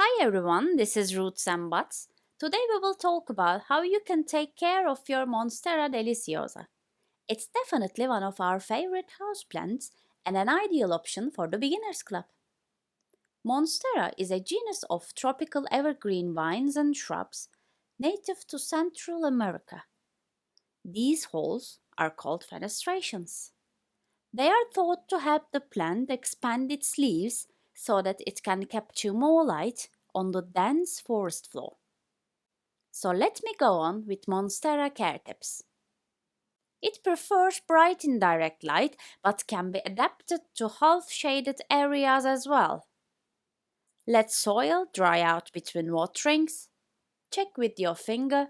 Hi everyone, this is Roots Buds. Today we will talk about how you can take care of your Monstera deliciosa. It's definitely one of our favorite houseplants and an ideal option for the beginners club. Monstera is a genus of tropical evergreen vines and shrubs native to Central America. These holes are called fenestrations. They are thought to help the plant expand its leaves so that it can capture more light on the dense forest floor. So let me go on with Monstera care tips. It prefers bright indirect light but can be adapted to half-shaded areas as well. Let soil dry out between waterings, check with your finger,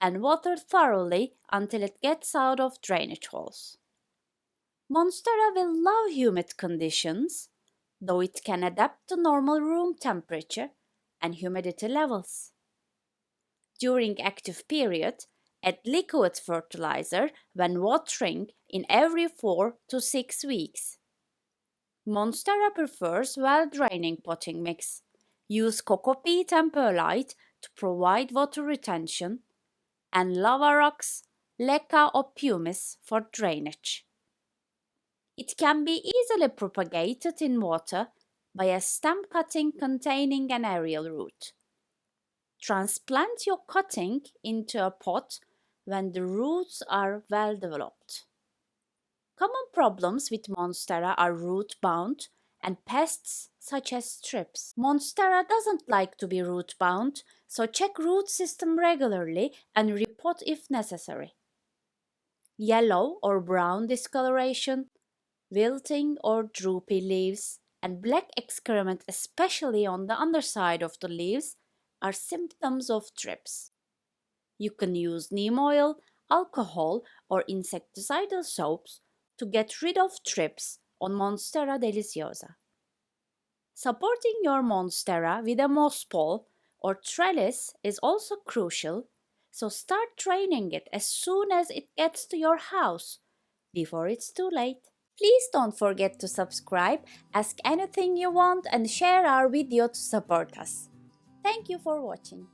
and water thoroughly until it gets out of drainage holes. Monstera will love humid conditions, though it can adapt to normal room temperature and humidity levels. During active period, add liquid fertilizer when watering in every 4 to 6 weeks. Monstera prefers well-draining potting mix. Use coco peat and perlite to provide water retention and lava rocks, leca or pumice for drainage. It can be easily propagated in water by a stem cutting containing an aerial root. Transplant your cutting into a pot when the roots are well developed. Common problems with Monstera are root bound and pests such as thrips. Monstera doesn't like to be root bound, so check root system regularly and repot if necessary. Yellow or brown discoloration, wilting or droopy leaves, and black excrement, especially on the underside of the leaves, are symptoms of thrips. You can use neem oil, alcohol, or insecticidal soaps to get rid of thrips on Monstera deliciosa. Supporting your Monstera with a moss pole or trellis is also crucial, so start training it as soon as it gets to your house, before it's too late. Please don't forget to subscribe, ask anything you want, and share our video to support us. Thank you for watching.